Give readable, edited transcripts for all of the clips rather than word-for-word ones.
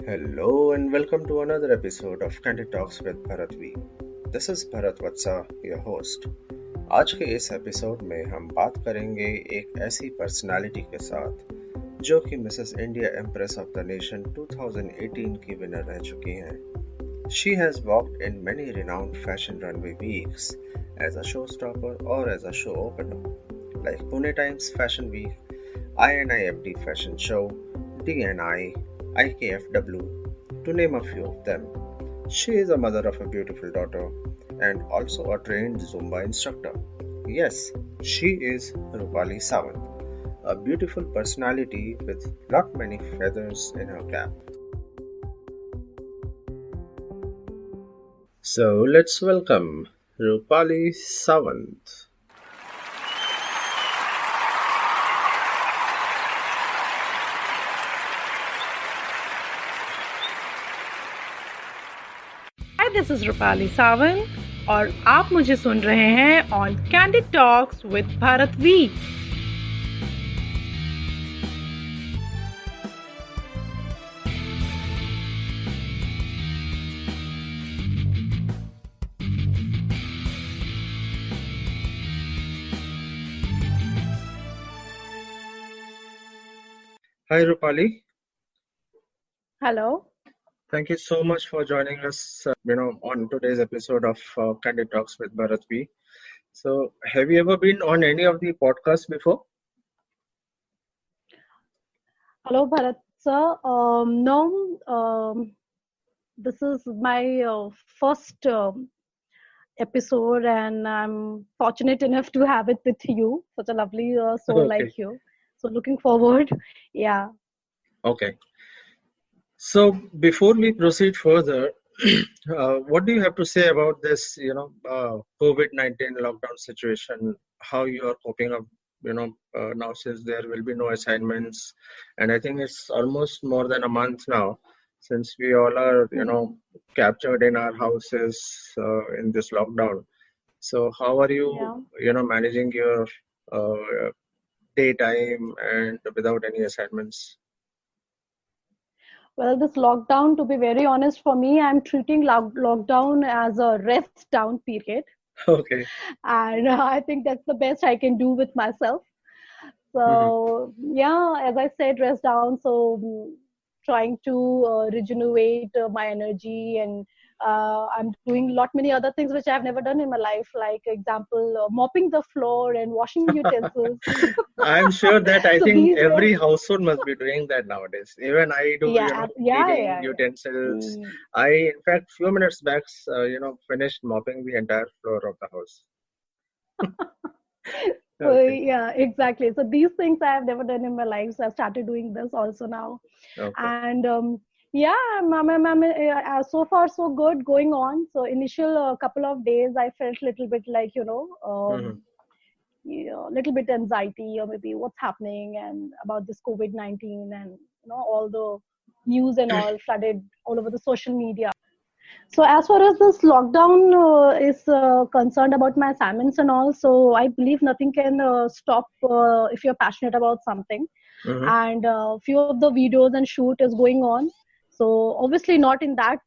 Hello and welcome to another episode of Candid Talks with Bharat V. This is Bharat Vatsa, your host. आज के इस episode में हम बात करेंगे एक ऐसी पर्सनालिटी के साथ जो कि Mrs India empress of the nation 2018 की विनर रह चुकी हैं. She has walked in many renowned fashion runway weeks as a showstopper or as a show opener, like Pune Times Fashion Week, INIFD Fashion Show, DNI, IKFW, to name a few of them. She is a mother of a beautiful daughter and also a trained Zumba instructor. Yes, she is Rupali Sawant, a beautiful personality with not many feathers in her cap. So let's welcome Rupali Sawant. Hi, this is Rupali Sawant और आप मुझे सुन रहे हैं on Candid Talks with Bharat V. Hi Rupali, Hello. thank you so much for joining us on today's episode of Candid Talks with Bharat V. So have you ever been on any of the podcasts before? Hello, Bharat sir. No, this is my first episode, and I'm fortunate enough to have it with you, such a lovely soul Okay. like you. So looking forward. Yeah. Okay. So before we proceed further, what do you have to say about this, COVID-19 lockdown situation? How you are coping up, now since there will be no assignments, and I think it's almost more than a month now since we all are, captured in our houses in this lockdown. So how are Yeah. you, managing your daytime and without any assignments? Well, this lockdown, to be very honest, for me, I'm treating lockdown as a rest down period. Okay. And I think that's the best I can do with myself. Mhm. So, yeah, as I said, rest down. So, trying to regenerate my energy, and I'm doing a lot many other things which I've never done in my life, like example, mopping the floor and washing utensils. I'm sure that I So think these were, every household must be doing that nowadays. Even I do, yeah, yeah, cleaning yeah, utensils. yeah. I, in fact, few minutes back, finished mopping the entire floor of the house. So Okay, yeah, exactly. So these things I have never done in my life. So I started doing this also now, okay. and yeah, so far so good going on. So initial couple of days I felt little bit like Hmm. little bit anxiety or maybe what's happening and about this COVID-19 and all the news and all flooded all over the social media. So as far as this lockdown is concerned about my assignments and all, so I believe nothing can stop if you're passionate about something. Hmm. And few of the videos and shoot is going on. So obviously not in that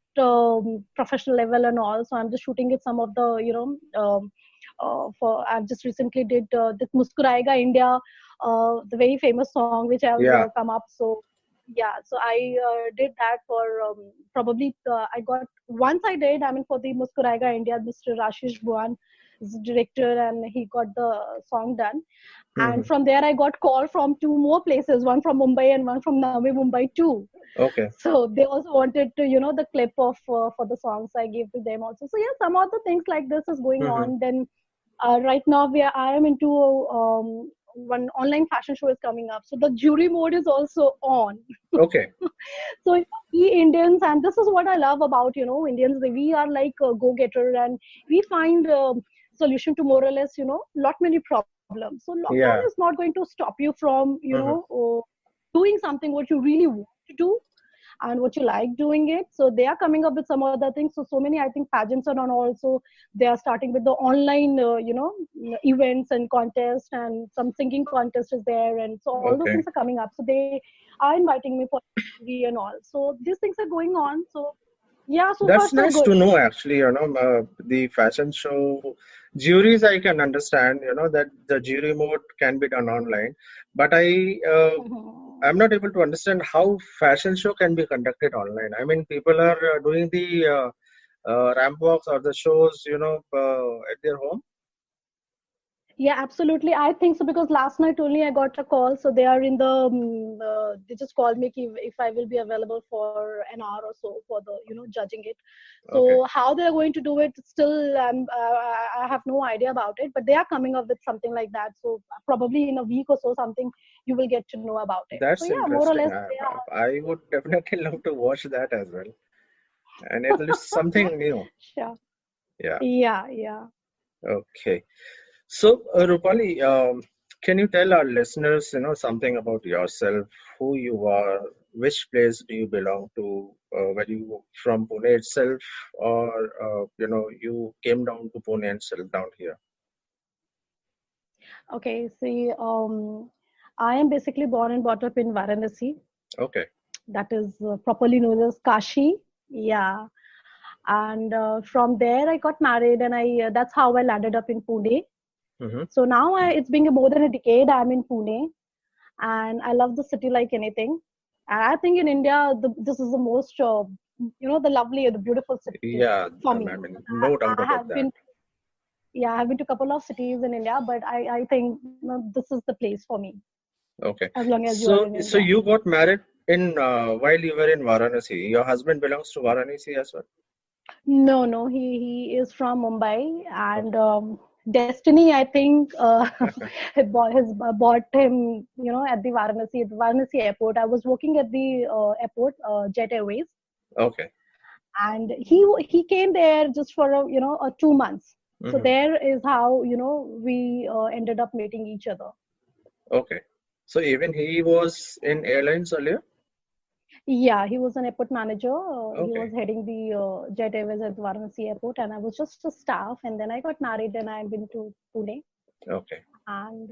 professional level and all. So I'm just shooting it some of the for I've just recently did this Muskurayega India, the very famous song which has Yeah. come up. So yeah, so I did that for probably I got once I did, I mean, for the Muskurayega India, Mr. Rashish Bhuwan is the director, and he got the song done. Hmm. And from there I got call from two more places, one from Mumbai and one from Navi Mumbai too. Okay. So they also wanted to the clip of for the songs I gave to them also. So yeah, some of the things like this is going Hmm. on. Then right now I am into one online fashion show is coming up, so the jury mode is also on. Okay. So we Indians, and this is what I love about Indians, we are like a go-getter, and we find solution to more or less lot many problems. So lockdown Yeah. is not going to stop you from Hmm. doing something what you really want to do. and what you like doing it. So they are coming up with some other things. So many, I think, pageants are on also. They are starting with the online, events and contests, and some singing contest is there. And so all those Okay. things are coming up. So they are inviting me for TV and all. So these things are going on. So yeah, so far That's so nice good. to know, actually. The fashion show juries, I can understand, that the jury mode can be done online. But I'm not able to understand how fashion show can be conducted online. I mean, people are doing the ramp walks or the shows, at their home. Yeah, absolutely. I think so because last night only I got a call. So they are in the, they just called me if I will be available for an hour or so for the, judging it. Okay. So how they're going to do it, still, I have no idea about it. But they are coming up with something like that. So probably in a week or so, something you will get to know about it. So That's yeah, more or interesting. less they I would definitely love to watch that as well. And it is are. something new. Sure. Yeah. Yeah, yeah. Okay. So, Rupali, can you tell our listeners, something about yourself, who you are, which place do you belong to, were you from Pune itself, or you came down to Pune and settled down here? Okay. See, I am basically born and brought up in Varanasi. Okay. That is properly known as Kashi. Yeah. And from there, I got married, and I that's how I landed up in Pune. Mm-hmm. So now it's been more than a decade I'm in Pune, and I love the city like anything. And I think in India, this is the most, the lovely, the beautiful city Yeah, for I me. mean, no doubt I about have that. been, yeah, I've been to a couple of cities in India, but I think this is the place for me Okay. as long as you are So, in so India. you got married in while you were in Varanasi. Your husband belongs to Varanasi as well? No, no, he is from Mumbai, Okay. and Destiny, I think, has bought him, at the Varanasi airport. I was working at the airport, Jet Airways, Okay. and he came there just for 2 months. So Mm-hmm. there is how we ended up meeting each other. Okay. So even he was in airlines earlier? Yeah, he was an airport manager. He Okay. was heading the Jet Airways at Varanasi airport, and I was just a staff. And then I got married, and I've been to Pune. Okay. And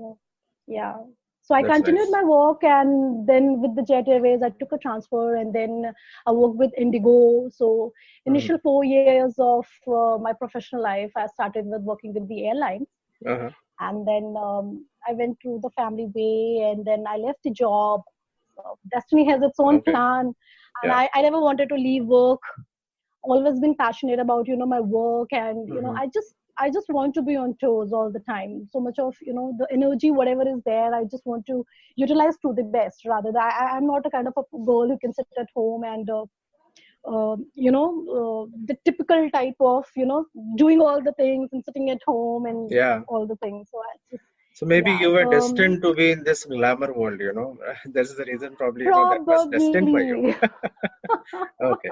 yeah, so I That's continued nice. my work, and then with the Jet Airways I took a transfer, and then I worked with Indigo. So Mm-hmm. initial 4 years of my professional life I started with working with the airlines, Uh-huh. and then I went through the family way, and then I left the job. So Destiny has its own Okay. plan, and Yeah. I never wanted to leave work. Always been passionate about my work, and Mm-hmm. I just want to be on toes all the time. So much of the energy, whatever is there, I just want to utilize to the best. Rather than I'm not a kind of a girl who can sit at home and the typical type of doing all the things and sitting at home and Yeah. all the things. So I just, So maybe yeah, you were so destined to be in this glamour world. That's the reason probably, that was destined for you. probably. Okay.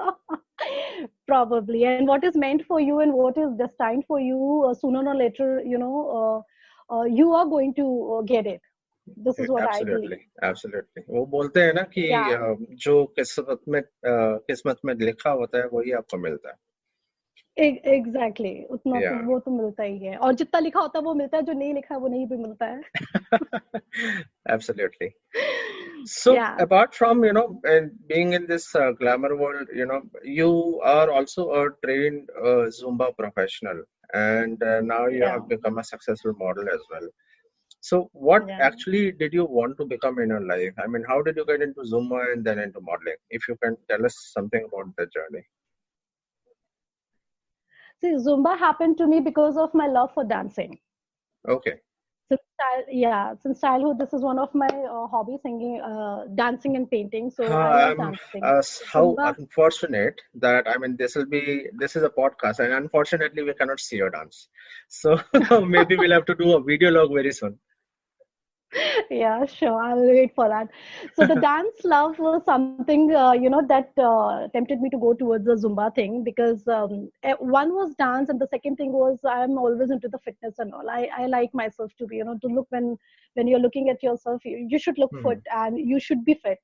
Probably. And what is meant for you and what is destined for you, sooner or later, you are going to get it. This is what I Absolutely. believe. Absolutely. वो बोलते हैं ना कि Yeah, जो किस्मत में लिखा होता है वही आपको मिलता है. एग्जैक्टली उतना तो Yeah. वो तो मिलता ही है और जितना लिखा होता है वो मिलता है जो नहीं लिखा है वो नहीं भी मिलता है. Absolutely. So Yeah. apart from and being in this glamour world, you are also a trained Zumba professional, and now you Yeah. have become a successful model as well. So what Yeah. actually did you want to become in your life? I mean, how did you get into Zumba and then into modeling? If you can tell us something about the journey. See, Zumba happened to me because of my love for dancing. Okay. Since childhood, this is one of my hobbies: singing, dancing, and painting. So I love I'm dancing. how Zumba. unfortunate that I mean this is a podcast and unfortunately we cannot see your dance. So maybe we'll have to do a video log very soon. Yeah, sure. I'll wait for that. So the dance love was something, that tempted me to go towards the Zumba thing because one was dance and the second thing was I'm always into the fitness and all. I like myself to be, to look when you're looking at yourself, you should look Hmm. fit and you should be fit.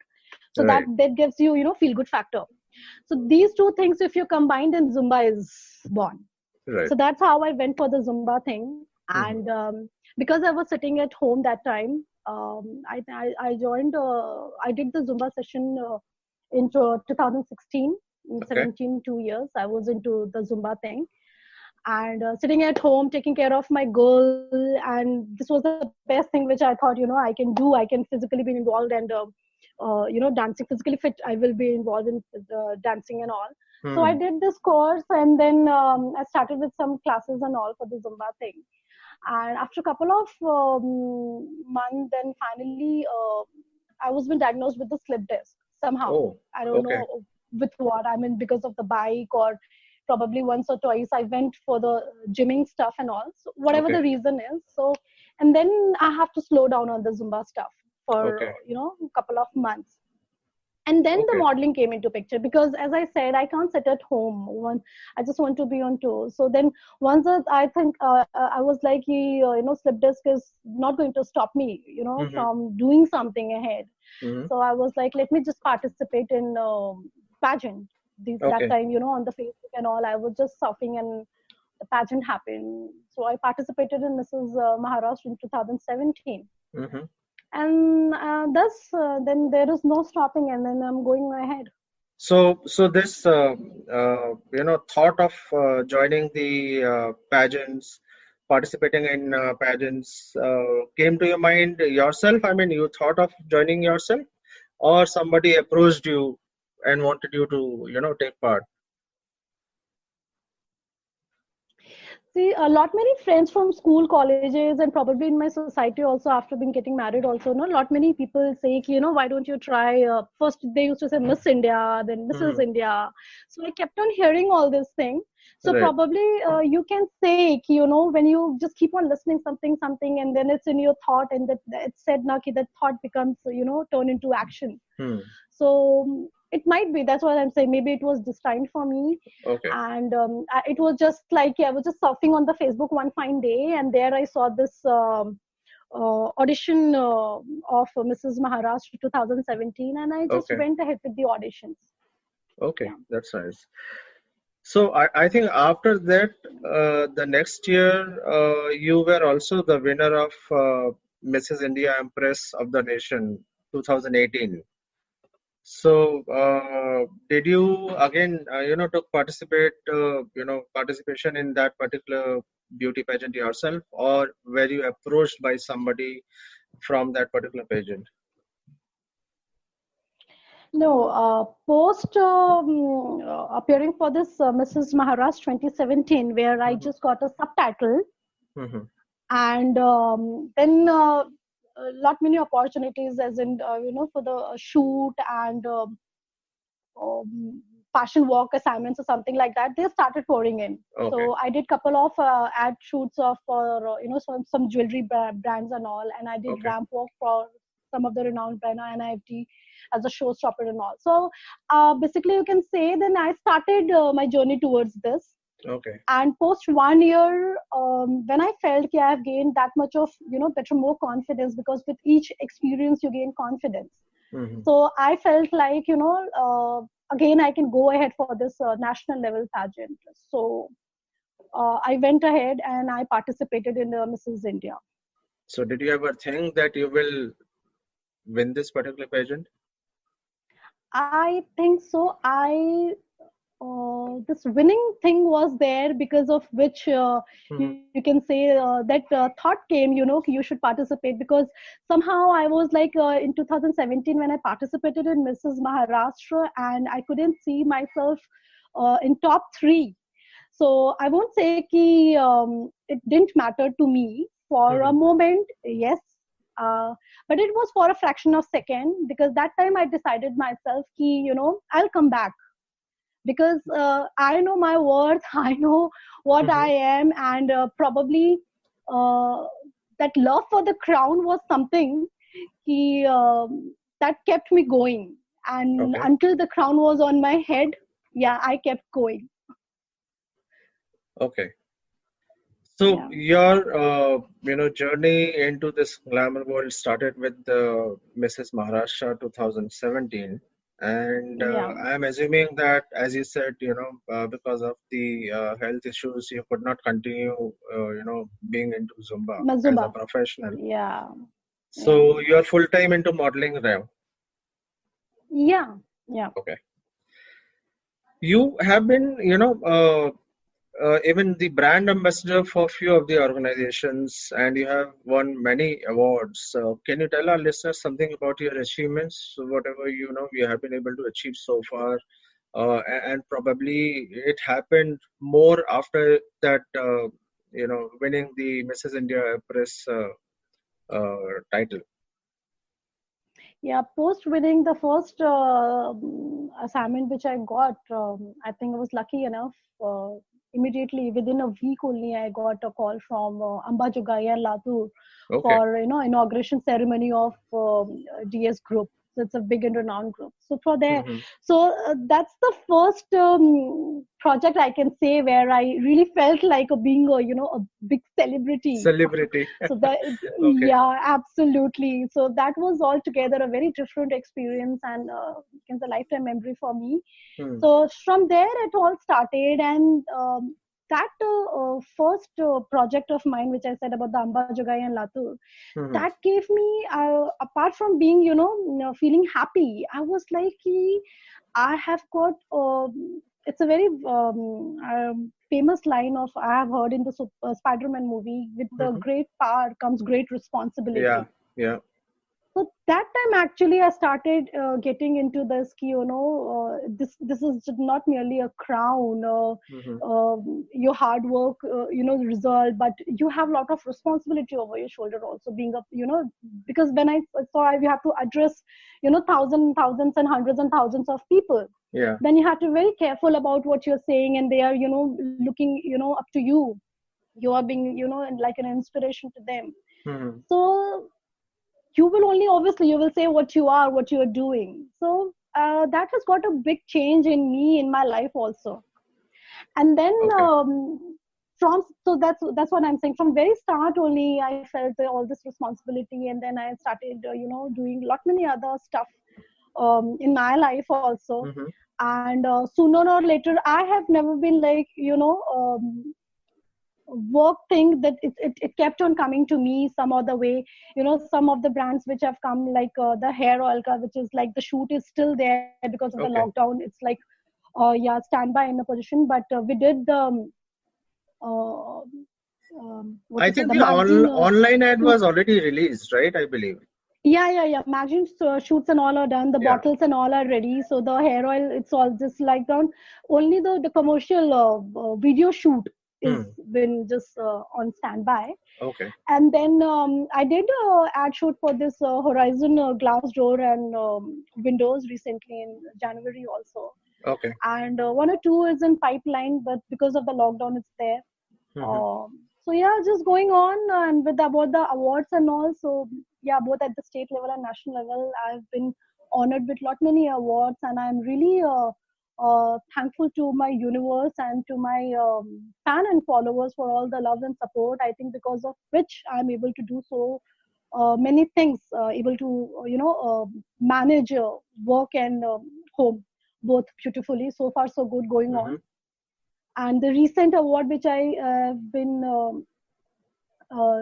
So that gives you, feel good factor. So these two things, if you combine, then Zumba is born. Right. So that's how I went for the Zumba thing. And because I was sitting at home that time, I joined, I did the Zumba session in 2016, 17, 2 years. I was into the Zumba thing. And sitting at home, taking care of my girl. And this was the best thing which I thought, I can do. I can physically be involved and, dancing, physically fit. I will be involved in dancing and all. So I did this course, and then I started with some classes and all for the Zumba thing. And after a couple of months, then finally I was been diagnosed with the slip disc somehow. I don't know with what. I mean, because of the bike, or probably once or twice I went for the gymming stuff and all. So whatever the reason is. So, and then I have to slow down on the Zumba stuff for, a couple of months. And then the modeling came into picture, because as I said, I can't sit at home. I just want to be on tour. So then once I think I was like, slip disc is not going to stop me, from doing something ahead. So I was like, let me just participate in pageant. That time, on the Facebook and all, I was just surfing and the pageant happened. So I participated in Mrs. Maharashtra in 2017. And thus then there is no stopping, and then I'm going ahead. So this thought of joining the pageants, participating in pageants, came to your mind yourself? I mean, you thought of joining yourself, or somebody approached you and wanted you to take part? See, a lot many friends from school, colleges, and probably in my society also, after being getting married also, a lot many people say, why don't you try, first they used to say Miss India, then Mrs. India. So I kept on hearing all this thing. So probably you can say, when you just keep on listening something, and then it's in your thought, and that it's said now that thought becomes, turn into action. So it might be, that's what I'm saying. Maybe it was destined for me. And it was just like, I was just surfing on the Facebook one fine day, and there I saw this audition of Mrs. Maharashtra 2017, and I just went ahead with the auditions. That's nice. So I think after that, the next year, you were also the winner of Mrs. India Empress of the Nation 2018. So did you again, took participation in that particular beauty pageant yourself, or were you approached by somebody from that particular pageant? No, post appearing for this Mrs. Maharashtra 2017, where I just got a subtitle, and then a lot many opportunities, as in for the shoot and fashion walk assignments or something like that. They started pouring in. So I did couple of ad shoots of for some jewelry brands and all, and I did ramp walk for some of the renowned brand NIFT as a showstopper and all. So basically you can say then I started my journey towards this. And post 1 year, when I felt I have gained that much of better, more confidence, because with each experience you gain confidence. So I felt like again I can go ahead for this national level pageant. So I went ahead and I participated in the Mrs. India. So did you ever think that you will win this particular pageant? I think so. This winning thing was there, because of which you can say that thought came, you should participate, because somehow I was like in 2017 when I participated in Mrs. Maharashtra, and I couldn't see myself in top 3. So I won't say it didn't matter to me for a moment, yes. But it was for a fraction of a second, because that time I decided myself I'll come back, because I know my worth, I know what I am, and probably that love for the crown was something that kept me going, and until the crown was on my head, I kept going. So Yeah. your journey into this glamour world started with Mrs. Maharashtra 2017, and Yeah. I'm assuming that, as you said, because of the health issues, you could not continue, being into Zumba as a Mazumba. professional. Yeah. Yeah. So you are full time into modeling now. Yeah. Yeah. Okay. You have been, even the brand ambassador for few of the organizations, and you have won many awards. So can you tell our listeners something about your achievements, so whatever you have been able to achieve so far, and probably it happened more after that, winning the Mrs. India Press title. Yeah, post winning the first assignment which I got, I think I was lucky enough. Uh, Immediately within a week only, I got a call from Amba Jogai and Latur Okay. for inauguration ceremony of DS Group. So it's a big and renowned group. So for there, Hmm. so that's the first project I can say where I really felt like being a big celebrity. Celebrity. So that, Okay. yeah, absolutely. So that was altogether a very different experience and it's a lifetime memory for me. Hmm. So from there it all started, and that first project of mine, which I said about the Amba Jogai and Latur, Hmm. that gave me, apart from being, feeling happy, I was like, I have got, it's a very famous line of I have heard in the Spider-Man movie, with the Hmm. great power comes great Yeah. responsibility. Yeah. So that time actually I started getting into this, this is not merely a crown, Hmm. your hard work, result, but you have a lot of responsibility over your shoulder also, being a, because when I saw you have to address, thousands and hundreds and thousands of people, Yeah. then you have to be very careful about what you're saying, and they are, looking, up to you. You are being, like an inspiration to them. Hmm. So you will only, obviously you will say what you are, what you are doing. So that has got a big change in me, in my life also. And then Okay. from, so that's what I'm saying, from very start only I felt all this responsibility, and then I started doing lot many other stuff in my life also. Hmm. And sooner or later I have never been like, work thing, that it kept on coming to me some other way. Some of the brands which have come, like the hair oil, which is like the shoot is still there because of the Okay. lockdown. It's like yeah, standby in a position, but we did the uh, what I to say, think the the magazine online ad shoot. was already released, right? I believe. Yeah, magazine shoots and all are done, the Yeah. bottles and all are ready. So the hair oil, it's all just like done. Only the commercial video shoot is Hmm. been just on standby. Okay. And then I did ad shoot for this Horizon glass door and windows recently in January also. Okay. And one or two is in pipeline, but because of the lockdown, it's there. Hmm. So yeah, just going on, and with about the awards and all. So yeah, both at the state level and national level, I've been honored with lot many awards, and I'm really thankful to my universe and to my fan and followers for all the love and support. I think because of which I'm able to do so many things, able to manage work and home both beautifully. So far, so good going Hmm. on. And the recent award which I have been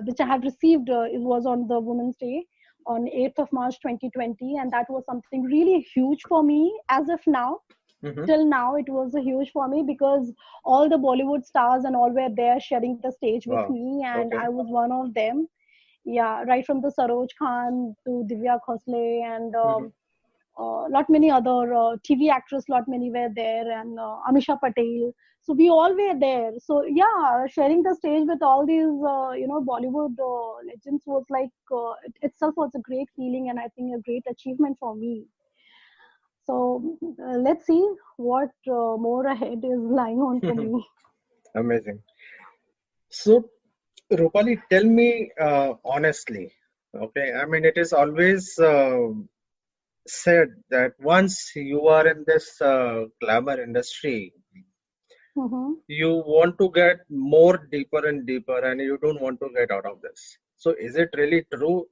which I have received, it was on the Women's Day on 8th of March 2020, and that was something really huge for me as of now. Hmm. Till now, it was a huge for me because all the Bollywood stars and all were there sharing the stage with Wow. me, and Okay. I was one of them. Yeah, right from the Saroj Khan to Divya Khosle and Hmm. lot many other TV actors, lot many were there, and Amisha Patel. So we all were there. So yeah, sharing the stage with all these Bollywood legends was like it itself was a great feeling, and I think a great achievement for me. So let's see what more ahead is lying on for me. Amazing. So, Rupali, tell me honestly. Okay. I mean, it is always said that once you are in this glamour industry, you want to get more deeper and deeper, and you don't want to get out of this. So is it really true?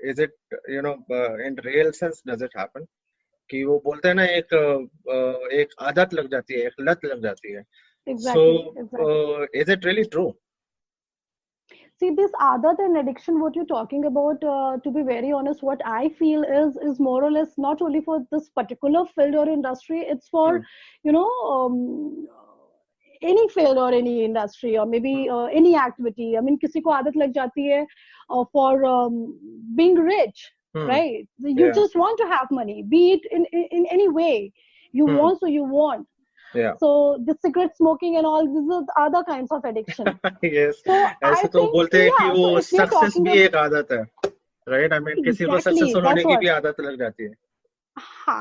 Is it, in real sense, does it happen कि वो बोलते हैं ना, एक आदत लग जाती है, एक लत लग जाती है. So Exactly. is it really true? See, this adat and addiction, what you're talking about, to be very honest, what I feel is more or less not only for this particular field or industry, it's for, you know, any field or any industry, or maybe any activity. I mean, किसी को आदत लग जाती है for being rich, right? You just want to have money, be it in any way. You want, so you want. Yeah. So the cigarette smoking and all, these are other kinds of addiction. Yes. So ऐसे तो बोलते हैं कि वो success भी एक आदत है, right? I mean, किसी को सक्सेसफुल होने की भी आदत लग जाती है.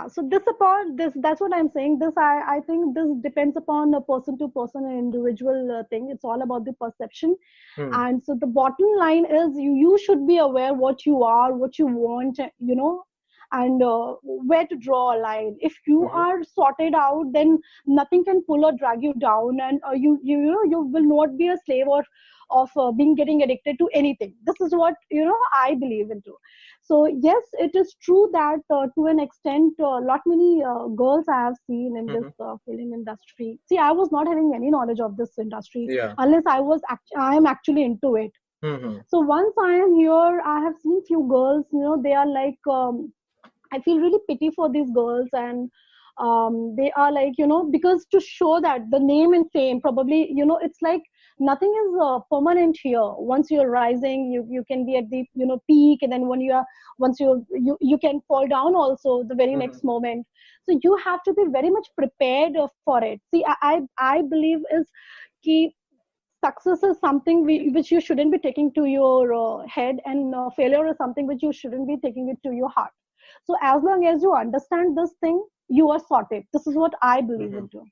So that's what I'm saying. I think this depends upon a person to person, an individual thing. It's all about the perception. And so the bottom line is you should be aware what you are, what you want, and where to draw a line. If you are sorted out, then nothing can pull or drag you down, and you will not be a slave of getting addicted to anything. This is what I believe into. So yes, it is true that to an extent, lot many girls I have seen in this film industry. See, I was not having any knowledge of this industry unless I am actually into it. So once I am here, I have seen few girls. They are like. I feel really pity for these girls, and they are like, because to show that the name and fame, probably, it's like nothing is permanent here. Once you're rising, you can be at the peak, and then once you can fall down also the very next moment. So you have to be very much prepared for it. See, I believe is ki success is something which you shouldn't be taking to your head, and failure is something which you shouldn't be taking it to your heart. So as long as you understand this thing, you are sorted. This is what I believe into.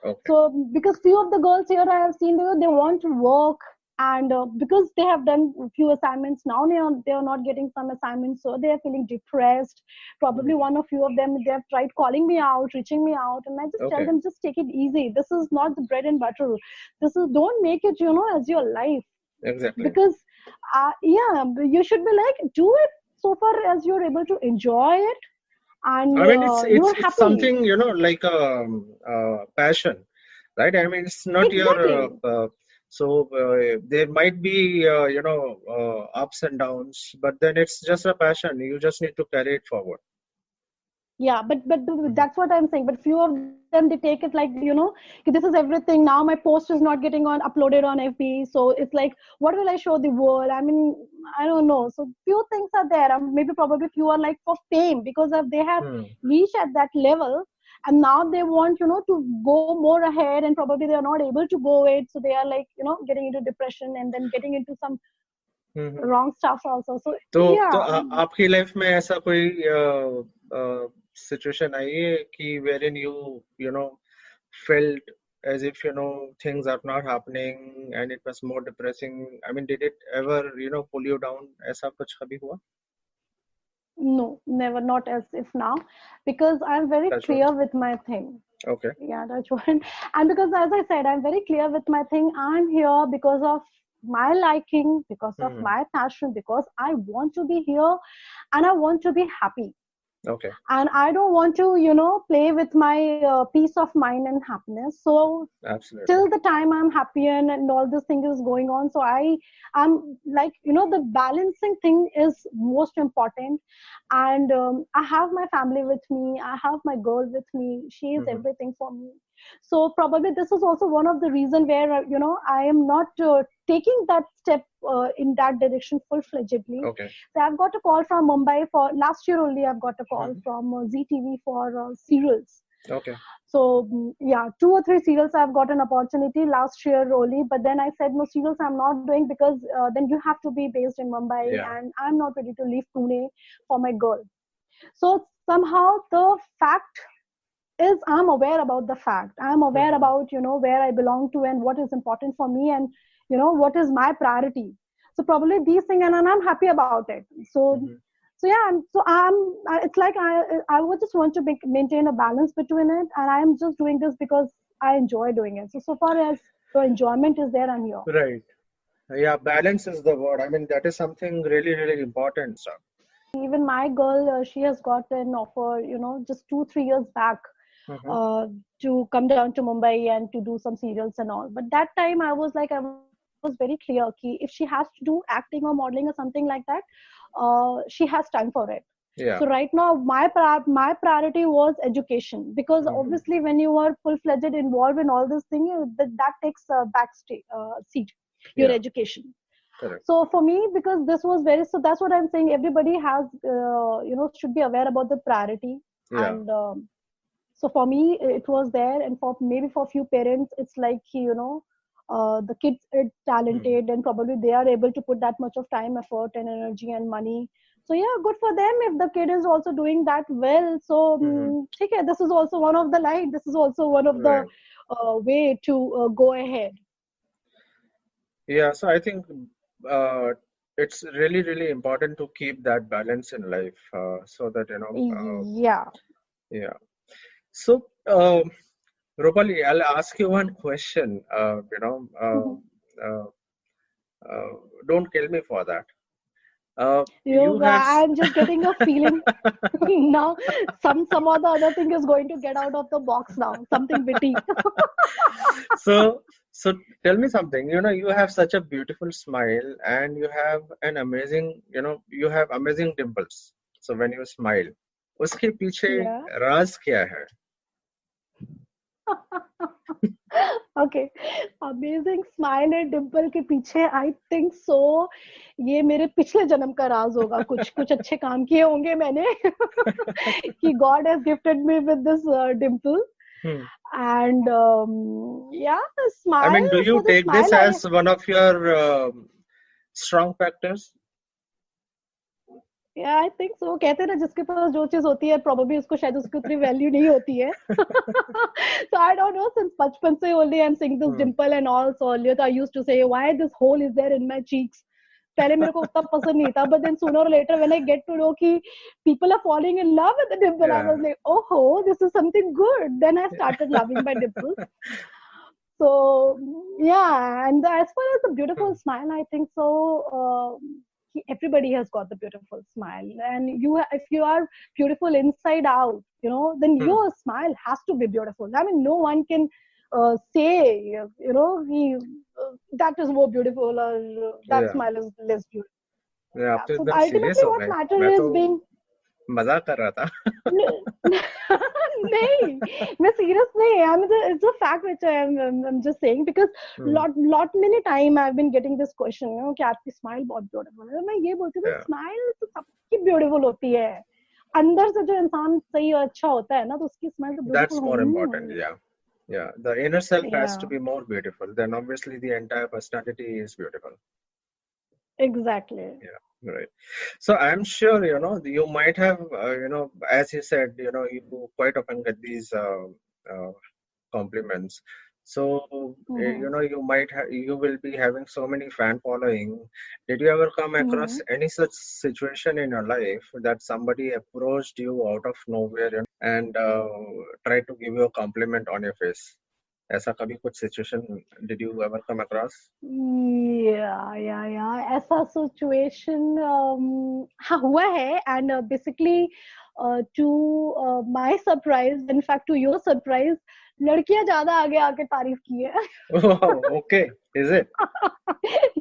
Okay. So because few of the girls here I have seen, they want to work, and because they have done a few assignments, now they are not getting some assignments, so they are feeling depressed. Probably one or few of them, they have tried calling me out, reaching me out, and I just tell them, just take it easy. This is not the bread and butter. Don't make it as your life. Exactly. Because you should be like, do it so far as you're able to enjoy it, and I mean, you're happy. It's something like a passion, right? I mean, it's not exactly. your there might be ups and downs, but then it's just a passion. You just need to carry it forward. Yeah, but that's what I'm saying. But few of them, they take it like, this is everything. Now my post is not getting uploaded on FB. So it's like, what will I show the world? I mean, I don't know. So few things are there. Maybe probably few are like for fame, because they have reached at that level. And now they want, to go more ahead, and probably they are not able to go it. So they are like, getting into depression, and then getting into some wrong stuff also. So yeah. तो आपकी life में ऐसा कोई situation आई है कि wherein you felt as if things are not happening and it was more depressing? I mean, did it ever pull you down? ऐसा कुछ कभी हुआ? No, never, not as if now, because I'm very clear with my thing. Okay. Yeah, that's one. And because, as I said, I'm very clear with my thing. I'm here because of my liking, because of my passion, because I want to be here, and I want to be happy. Okay. And I don't want to, play with my peace of mind and happiness. So absolutely, till the time I'm happy and all this thing is going on. So I'm like, the balancing thing is most important. And I have my family with me. I have my girl with me. She is everything for me. So probably this is also one of the reasons where, I am not taking that step in that direction full-fledgedly. Okay. So I've got a call from Mumbai for last year only. I've got a call from ZTV for serials. Okay. So yeah, 2 or 3 serials I've got an opportunity last year only. But then I said, no, serials I'm not doing, because then you have to be based in Mumbai, and I'm not ready to leave Pune for my girl. So somehow the fact is, I'm aware about the fact. I'm aware about, where I belong to and what is important for me, and, what is my priority. So probably these things, and I'm happy about it. So, so yeah, it's like I would just want to maintain a balance between it. And I'm just doing this because I enjoy doing it. So far as the enjoyment is there, I'm here. Right. Yeah, balance is the word. I mean, that is something really, really important, sir. Even my girl, she has got an offer, just 2-3 years back, Mm-hmm. uh, to come down to Mumbai and to do some serials and all. But that time I was like, I was very clear ki if she has to do acting or modeling or something like that, she has time for it. So Yeah. right now, my priority was education, because Mm-hmm. obviously when you are full-fledged involved in all this thing, that takes a backstage seat, your Yeah. education. Correct. So for me, because this was very, so that's what I'm saying, everybody has should be aware about the priority. Yeah. And so for me it was there, and for maybe for few parents it's like, the kids are Mm-hmm. talented and probably they are able to put that much of time, effort and energy and money. So yeah, good for them if the kid is also doing that well. So Mm-hmm. okay, this is also one of the line, this is also one of the Right. way to go ahead. Yeah. So I think uh, it's really, really important to keep that balance in life, so that Yeah. yeah. So, Rupali, I'll ask you one question. Uh, uh, don't kill me for that. You Yoga, have I'm just getting a feeling now. Some or the other thing is going to get out of the box now. Something witty. so so tell me something. You have such a beautiful smile, and you have an amazing, you have amazing dimples. So when you smile, उसके पीछे Yeah. राज क्या है? Okay. Amazing smile and dimple के पीछे I think so ये मेरे पिछले जन्म का राज होगा, कुछ कुछ अच्छे काम किए होंगे मैंने कि God has gifted me with this dimple. Hmm. And yeah, the I smile, mean, do you for the take this smile I as one of your strong factors? yeah, I think so. कहते हैं ना, जिसके पास जो चीज होती है probably उसको शायद उसकी उतनी वैल्यू नहीं होती है. So I don't know, since बचपन से only I'm seeing this Hmm. dimple and all. So earlier I used to say why this hole is there in my cheeks. पहले मेरे को उतना पसंद नहीं था, but then sooner or later when I get to know कि people are falling in love with the dimple, I Yeah. was like, oh, this is something good. Then I started loving my dimple. So yeah, and as far as the beautiful Hmm. smile, I think so. Everybody has got the beautiful smile, and if you are beautiful inside out, then Hmm. your smile has to be beautiful. I mean, no one can say, that is more beautiful, or that Yeah. smile is less beautiful. मैं आप Yeah. तो So एकदम serious ultimately, हो what गए. matters मैं तो is being. मजाक कर रहा था. नहीं, मैं serious नहीं. I mean, it's a fact which I'm just saying, because Hmm. lot many time I've been getting this question, कि आपकी smile बहुत beautiful है. मैं ये बोलती हूँ, Yeah. smile तो सबकी beautiful होती है. अंदर से जो इंसान सही और अच्छा होता है ना, तो उसकी smile तो beautiful That's more होनी ही important. होनी है. Yeah. Yeah. The inner self has to Yeah, be more beautiful. Then obviously the entire personality is beautiful. exactly. Yeah. Right. So I'm sure, you might have, as you said, you quite often get these compliments. So, Mm-hmm. you will be having so many fan following. Did you ever come across Mm-hmm. any such situation in your life that somebody approached you out of nowhere, and tried to give you a compliment on your face? ऐसा कभी कुछ situation did you ever come across? Yeah. ऐसा situation हाँ हुआ है. And basically to my surprise, in fact to your surprise, लड़कियां ज्यादा आगे आके तारीफ की है. Oh, okay. Is it?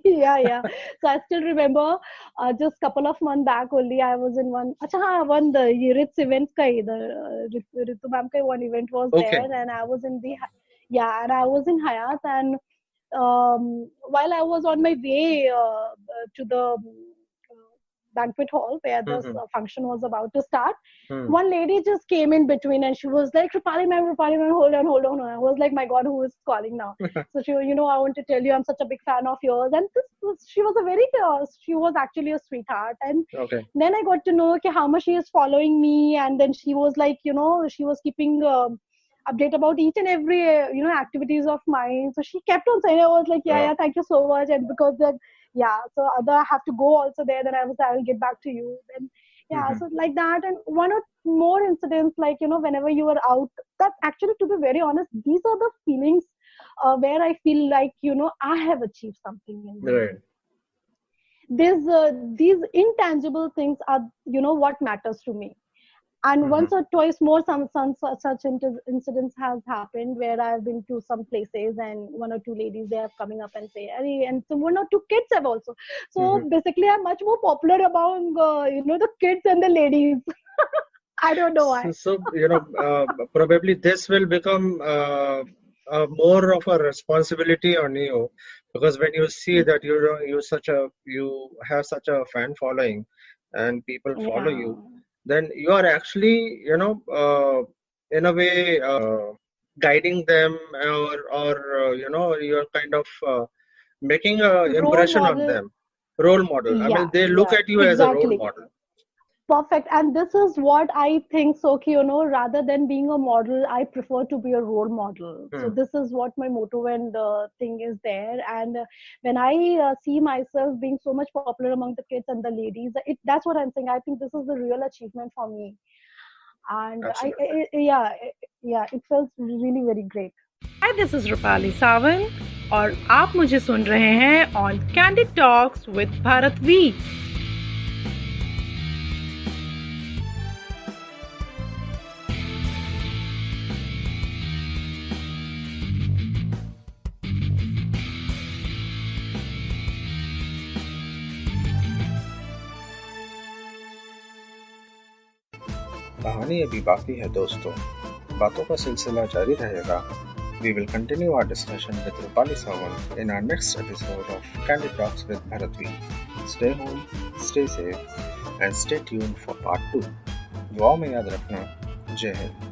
Yeah. So I still remember, just couple of months back only I was in one. अच्छा हाँ, one the ये Ritz event का इधर रितु मैम का one event was Okay. there, and I was in the and I was in Hyatt, and while I was on my way to the banquet hall where this Mm-hmm. function was about to start, Hmm. one lady just came in between, and she was like, Rupali ma'am, hold on. I was like, my God, who is calling now? So she, I want to tell you, I'm such a big fan of yours. And she was she was actually a sweetheart. And Okay. then I got to know how much she is following me. And then she was like, she was keeping update about each and every, activities of mine. So she kept on saying, I was like, yeah, thank you so much. And because that, so other I have to go also there, then I will get back to you. Then Mm-hmm. so like that. And one or more incidents, like, whenever you are out, that actually, to be be very honest, these are the feelings where I feel like, I have achieved something in life. Right. These intangible things are, what matters to me. And once or twice more, some such incidents has happened where I've been to some places and one or two ladies, they have coming up and say, and some one or two kids have also. So basically, I'm much more popular among the kids and the ladies. I don't know why. So probably this will become more of a responsibility on you, because when you see that you have such a fan following and people follow you, then you are actually in a way guiding them, or you're kind of making an impression on them. Role model. I mean, they look at you as a role model. Perfect. And this is what I think, so rather than being a model, I prefer to be a role model. So this is what my motto and thing is there. And when I see myself being so much popular among the kids and the ladies, that's what I'm saying. I think this is the real achievement for me. And it feels really very great. Hi, this is Rupali Sawant और आप मुझे सुन रहे हैं on Candid Talks with Bharat V. कहानी अभी बाकी है दोस्तों, बातों का सिलसिला जारी रहेगा. We will continue our discussion with Rupali Sawant in our next episode of Candid Talks with Bharat V. Stay home, stay safe and stay tuned for part 2. दुआ में याद रखना. जय हिंद.